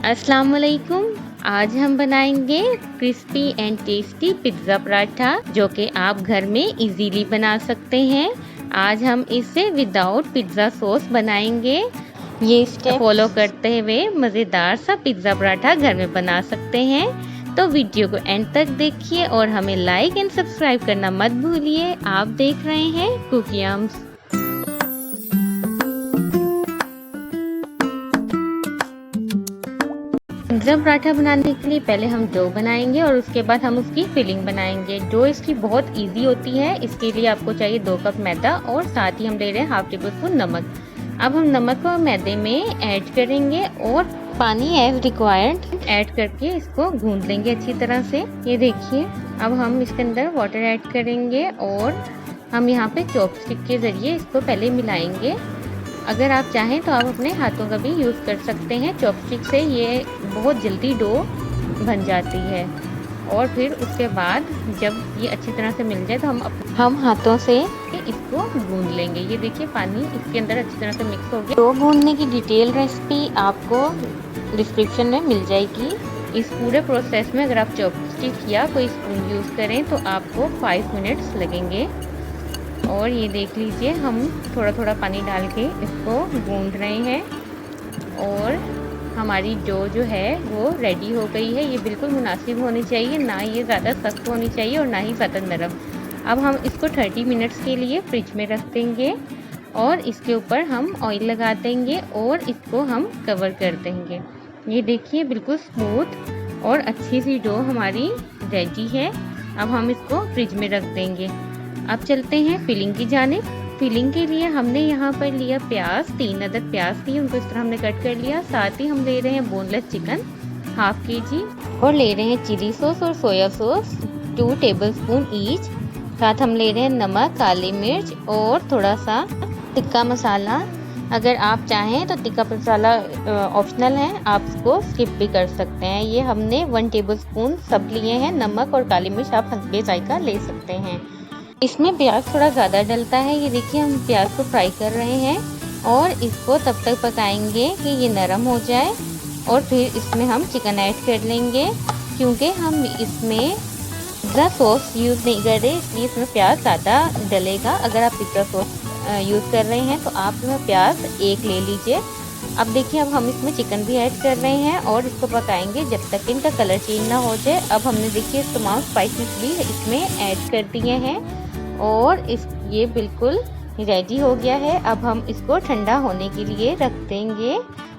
अस्सलाम वालेकुम। आज हम बनाएंगे crispy and tasty pizza paratha जो कि आप घर में इजीली बना सकते हैं। आज हम इसे विदाउट पिज़्ज़ा सॉस बनाएंगे। ये स्टेप फॉलो करते हुए मज़ेदार सा पिज़्ज़ा पराठा घर में बना सकते हैं। तो वीडियो को एंड तक देखिए और हमें लाइक एंड सब्सक्राइब करना मत भूलिए। आप देख रहे हैं कुकियम्स। पिज़्ज़ा पराठा बनाने के लिए पहले हम डो बनाएंगे और उसके बाद हम उसकी फिलिंग बनाएंगे। डो इसकी बहुत इजी होती है। इसके लिए आपको चाहिए 2 कप मैदा और साथ ही हम ले रहे हैं हाफ टेबल स्पून नमक। अब हम नमक को मैदे में ऐड करेंगे और पानी एज रिक्वायर्ड ऐड करके इसको गूंद लेंगे अच्छी तरह से। ये देखिए, अब हम इसके अंदर वाटर ऐड करेंगे और हम यहाँ पे चॉपस्टिक के ज़रिए इसको पहले मिलाएंगे। अगर आप चाहें तो आप अपने हाथों का भी यूज़ कर सकते हैं। चॉपस्टिक से ये बहुत जल्दी डो बन जाती है। और फिर उसके बाद जब ये अच्छी तरह से मिल जाए तो हम हाथों से इसको गूंद लेंगे। ये देखिए, पानी इसके अंदर अच्छी तरह से मिक्स हो गया। डो गूंदने की डिटेल रेसिपी आपको डिस्क्रिप्शन में मिल जाएगी। इस पूरे प्रोसेस में अगर आप चॉपस्टिक या कोई स्पून यूज़ करें तो आपको 5 मिनट्स लगेंगे। और ये देख लीजिए, हम थोड़ा थोड़ा पानी डाल के इसको गूंद रहे हैं और हमारी डो जो है वो रेडी हो गई है। ये बिल्कुल मुनासिब होनी चाहिए, ना ये ज़्यादा सख्त होनी चाहिए और ना ही ज़्यादा नरम। अब हम इसको 30 मिनट्स के लिए फ्रिज में रख देंगे और इसके ऊपर हम ऑयल लगा देंगे और इसको हम कवर कर देंगे। ये देखिए, बिल्कुल स्मूथ और अच्छी सी डो हमारी रेडी है। अब हम इसको फ्रिज में रख देंगे। अब चलते हैं फिलिंग की जानिब। फिलिंग के लिए हमने यहाँ पर लिया प्याज, 3 अदद प्याज थी, उनको इस तरह हमने कट कर लिया। साथ ही हम ले रहे हैं बोनलेस चिकन ½ kg और ले रहे हैं चिली सॉस और सोया सॉस 2 टेबलस्पून ईच। साथ हम ले रहे हैं नमक, काली मिर्च और थोड़ा सा टिक्का मसाला। अगर आप चाहें तो टिक्का मसाला ऑप्शनल है, आप इसको स्किप भी कर सकते हैं। ये हमने 1 टेबलस्पून सब लिए हैं। नमक और काली मिर्च आप हस्बे जायका ले सकते हैं। इसमें प्याज थोड़ा ज़्यादा डलता है। ये देखिए, हम प्याज को फ्राई कर रहे हैं और इसको तब तक पकाएंगे कि ये नरम हो जाए और फिर इसमें हम चिकन ऐड कर लेंगे। क्योंकि हम इसमें पिज़्ज़ा सॉस यूज़ नहीं कर रहे, इसलिए इसमें प्याज ज़्यादा डलेगा। अगर आप पिज़्ज़ा सॉस यूज़ कर रहे हैं तो आप इसमें प्याज 1 ले लीजिए। अब देखिए, अब हम इसमें चिकन भी ऐड कर रहे हैं और इसको पकाएंगे जब तक इनका कलर चेंज ना हो जाए। अब हमने देखिए तमाम स्पाइसेस भी इसमें ऐड कर दिए हैं और ये बिल्कुल रेडी हो गया है। अब हम इसको ठंडा होने के लिए रख देंगे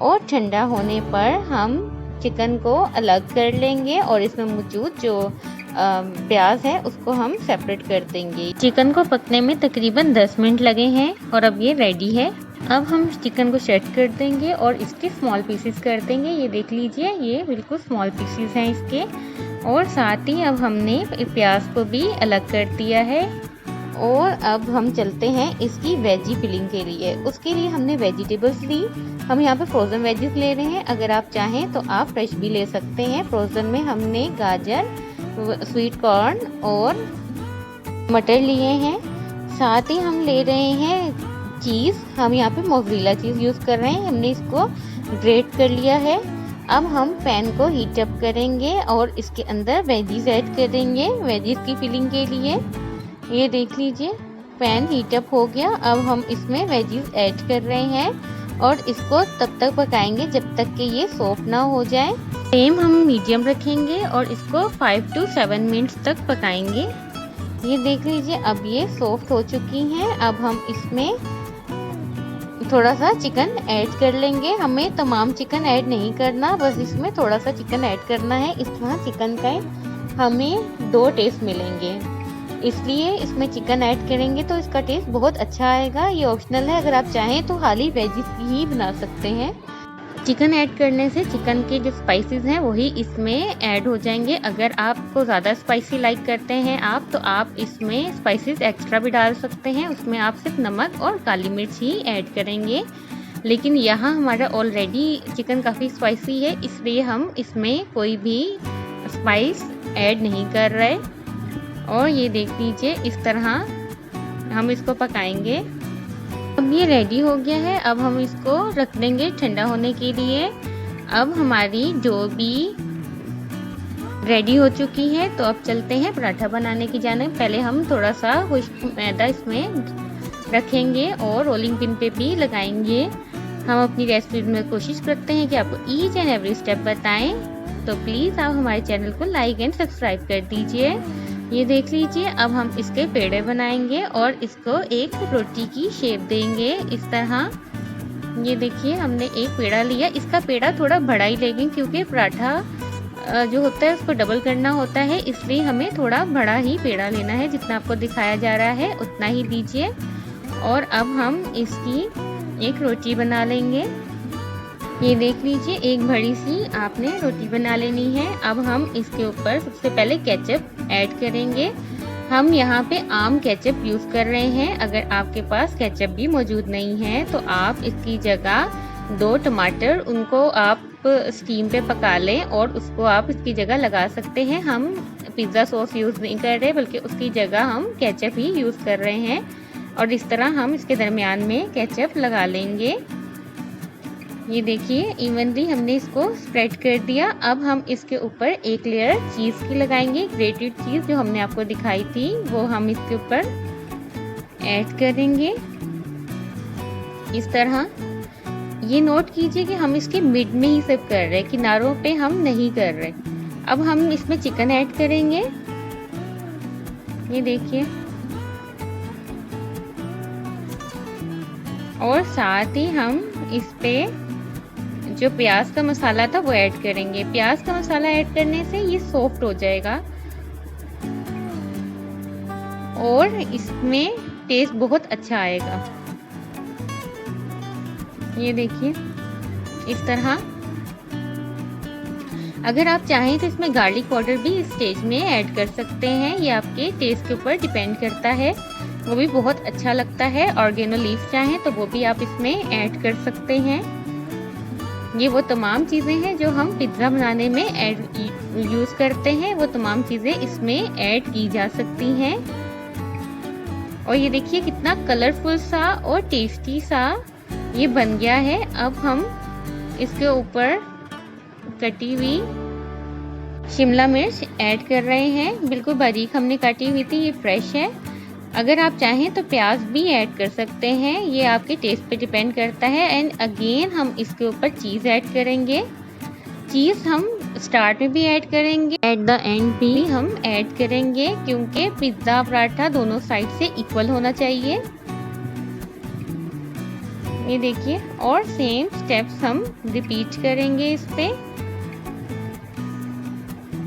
और ठंडा होने पर हम चिकन को अलग कर लेंगे और इसमें मौजूद जो प्याज है उसको हम सेपरेट कर देंगे। चिकन को पकने में तकरीबन 10 मिनट लगे हैं और अब ये रेडी है। अब हम चिकन को सेट कर देंगे और इसके स्मॉल पीसेस कर देंगे। ये देख लीजिए, ये बिल्कुल स्मॉल पीसेस हैं इसके। और साथ ही अब हमने प्याज को भी अलग कर दिया है। और अब हम चलते हैं इसकी वेजी फिलिंग के लिए। उसके लिए हमने वेजिटेबल्स ली। हम यहाँ पे फ्रोज़न वेजिस ले रहे हैं। अगर आप चाहें तो आप फ्रेश भी ले सकते हैं। फ्रोज़न में हमने गाजर, स्वीट कॉर्न और मटर लिए हैं। साथ ही हम ले रहे हैं चीज़। हम यहाँ पे मोज़रेला चीज़ यूज़ कर रहे हैं। हमने इसको ग्रेट कर लिया है। अब हम पैन को हीट अप करेंगे और इसके अंदर वेजीज ऐड करेंगे वेजीज की फिलिंग के लिए। ये देख लीजिए, पैन हीट अप हो गया। अब हम इसमें वेजीज ऐड कर रहे हैं और इसको तब तक पकाएंगे जब तक कि ये सॉफ्ट ना हो जाए। फ्लेम हम मीडियम रखेंगे और इसको 5 to 7 मिनट्स तक पकाएंगे। ये देख लीजिए, अब ये सॉफ्ट हो चुकी हैं। अब हम इसमें थोड़ा सा चिकन ऐड कर लेंगे। हमें तमाम चिकन ऐड नहीं करना, बस इसमें थोड़ा सा चिकन ऐड करना है। इस तरह चिकन का हमें 2 टेस्ट मिलेंगे, इसलिए इसमें चिकन ऐड करेंगे तो इसका टेस्ट बहुत अच्छा आएगा। ये ऑप्शनल है, अगर आप चाहें तो खाली वेजिस ही बना सकते हैं। चिकन ऐड करने से चिकन के जो स्पाइसेस हैं वही इसमें ऐड हो जाएंगे। अगर आपको ज़्यादा स्पाइसी लाइक करते हैं आप, तो आप इसमें स्पाइसेस एक्स्ट्रा भी डाल सकते हैं। उसमें आप सिर्फ नमक और काली मिर्च ही ऐड करेंगे। लेकिन यहाँ हमारा ऑलरेडी चिकन काफ़ी स्पाइसी है, इसलिए हम इसमें कोई भी स्पाइस ऐड नहीं कर रहे। और ये देख लीजिए, इस तरह हम इसको पकाएंगे। अब ये रेडी हो गया है। अब हम इसको रख देंगे ठंडा होने के लिए। अब हमारी डो भी रेडी हो चुकी है, तो अब चलते हैं पराठा बनाने की जानिब। पहले हम थोड़ा सा खुश्क मैदा इसमें रखेंगे और रोलिंग पिन पे भी लगाएंगे। हम अपनी रेसिपी में कोशिश करते हैं कि आपको ईच एंड एवरी स्टेप बताएं, तो प्लीज़ आप हमारे चैनल को लाइक एंड सब्सक्राइब कर दीजिए। ये देख लीजिए, अब हम इसके पेड़े बनाएंगे और इसको एक रोटी की शेप देंगे इस तरह। ये देखिए, हमने एक पेड़ा लिया। इसका पेड़ा थोड़ा बड़ा ही लेंगे क्योंकि पराठा जो होता है उसको डबल करना होता है, इसलिए हमें थोड़ा बड़ा ही पेड़ा लेना है। जितना आपको दिखाया जा रहा है उतना ही लीजिए। और अब हम इसकी एक रोटी बना लेंगे। ये देख लीजिए, एक बड़ी सी आपने रोटी बना लेनी है। अब हम इसके ऊपर सबसे पहले केचप ऐड करेंगे। हम यहाँ पे आम केचप यूज़ कर रहे हैं। अगर आपके पास केचप भी मौजूद नहीं है तो आप इसकी जगह 2 टमाटर उनको आप स्टीम पे पका लें और उसको आप इसकी जगह लगा सकते हैं। हम पिज़्ज़ा सॉस यूज़ नहीं कर रहे, बल्कि उसकी जगह हम केचप ही यूज़ कर रहे हैं। और इस तरह हम इसके दरमियान में केचप लगा लेंगे। ये देखिए, इवनली हमने इसको स्प्रेड कर दिया। अब हम इसके ऊपर एक लेयर चीज़ की लगाएंगे। ग्रेटेड चीज़ जो हमने आपको दिखाई थी वो हम इसके ऊपर ऐड करेंगे इस तरह। ये नोट कीजिए कि हम इसके मिड में ही सिर्फ कर रहे हैं, किनारों पे हम नहीं कर रहे। अब हम इसमें चिकन ऐड करेंगे। ये देखिए, और साथ ही हम इस पे जो प्याज का मसाला था वो ऐड करेंगे। प्याज का मसाला ऐड करने से ये सॉफ्ट हो जाएगा और इसमें टेस्ट बहुत अच्छा आएगा। ये देखिए, इस तरह। अगर आप चाहें तो इसमें गार्लिक पाउडर भी इस स्टेज में ऐड कर सकते हैं। ये आपके टेस्ट के ऊपर डिपेंड करता है, वो भी बहुत अच्छा लगता है। ऑर्गेनो लीफ चाहें तो वो भी आप इसमें ऐड कर सकते हैं। ये वो तमाम चीज़ें हैं जो हम पिज़्ज़ा बनाने में यूज़ करते हैं, वो तमाम चीज़ें इसमें ऐड की जा सकती हैं। और ये देखिए, कितना कलरफुल सा और टेस्टी सा ये बन गया है। अब हम इसके ऊपर कटी हुई शिमला मिर्च ऐड कर रहे हैं। बिल्कुल बारीक हमने काटी हुई थी, ये फ्रेश है। अगर आप चाहें तो प्याज भी ऐड कर सकते हैं, ये आपके टेस्ट पे डिपेंड करता है। एंड अगेन हम इसके ऊपर चीज़ ऐड करेंगे। चीज़ हम स्टार्ट में भी ऐड करेंगे, एट द एंड भी हम ऐड करेंगे, क्योंकि पिज़्ज़ा पराठा दोनों साइड से इक्वल होना चाहिए। ये देखिए, और सेम स्टेप्स हम रिपीट करेंगे इस पे।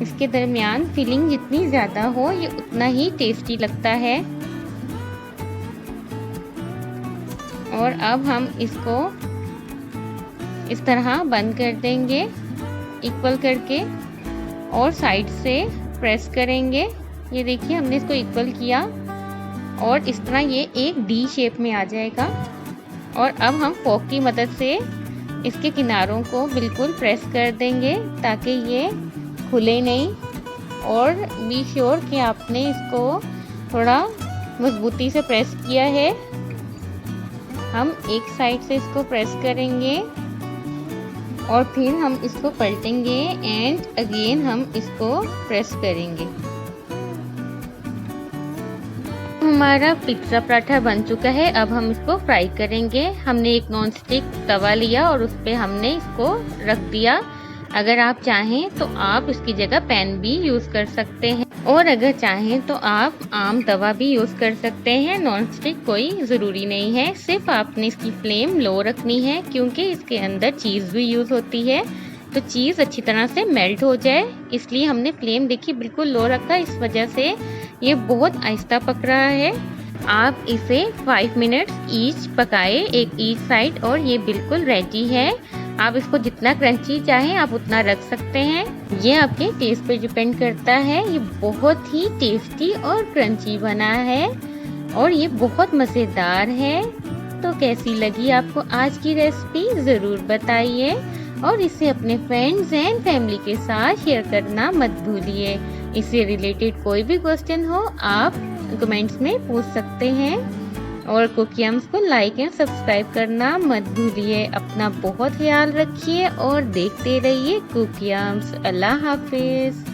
इसके दरमियान फिलिंग जितनी ज़्यादा हो ये उतना ही टेस्टी लगता है। और अब हम इसको इस तरह बंद कर देंगे इक्वल करके और साइड से प्रेस करेंगे। ये देखिए, हमने इसको इक्वल किया और इस तरह ये एक डी शेप में आ जाएगा। और अब हम फोक की मदद से इसके किनारों को बिल्कुल प्रेस कर देंगे ताकि ये खुले नहीं। और बी श्योर कि आपने इसको थोड़ा मजबूती से प्रेस किया है। हम एक साइड से इसको प्रेस करेंगे और फिर हम इसको पलटेंगे एंड अगेन हम इसको प्रेस करेंगे। हमारा पिज़्ज़ा पराठा बन चुका है। अब हम इसको फ्राई करेंगे। हमने एक नॉन स्टिक तवा लिया और उस पर हमने इसको रख दिया। अगर आप चाहें तो आप इसकी जगह पैन भी यूज़ कर सकते हैं, और अगर चाहें तो आप आम तवा भी यूज़ कर सकते हैं। नॉन स्टिक कोई ज़रूरी नहीं है, सिर्फ आपने इसकी फ्लेम लो रखनी है क्योंकि इसके अंदर चीज़ भी यूज़ होती है, तो चीज़ अच्छी तरह से मेल्ट हो जाए, इसलिए हमने फ्लेम देखी बिल्कुल लो रखा। इस वजह से ये बहुत आहिस्ता पक रहा है। आप इसे 5 मिनट्स ईच पकाए, एक ईच साइड, और ये बिल्कुल रेडी है। आप इसको जितना क्रंची चाहें आप उतना रख सकते हैं, ये आपके टेस्ट पे डिपेंड करता है। ये बहुत ही टेस्टी और क्रंची बना है और ये बहुत मज़ेदार है। तो कैसी लगी आपको आज की रेसिपी ज़रूर बताइए, और इसे अपने फ्रेंड्स एंड फैमिली के साथ शेयर करना मत भूलिए। इससे रिलेटेड कोई भी क्वेश्चन हो आप कमेंट्स में पूछ सकते हैं। और कुकियम्स को लाइक एंड सब्सक्राइब करना मत भूलिए। अपना बहुत ख्याल रखिए और देखते रहिए कुकियम्स। अल्लाह हाफिज़।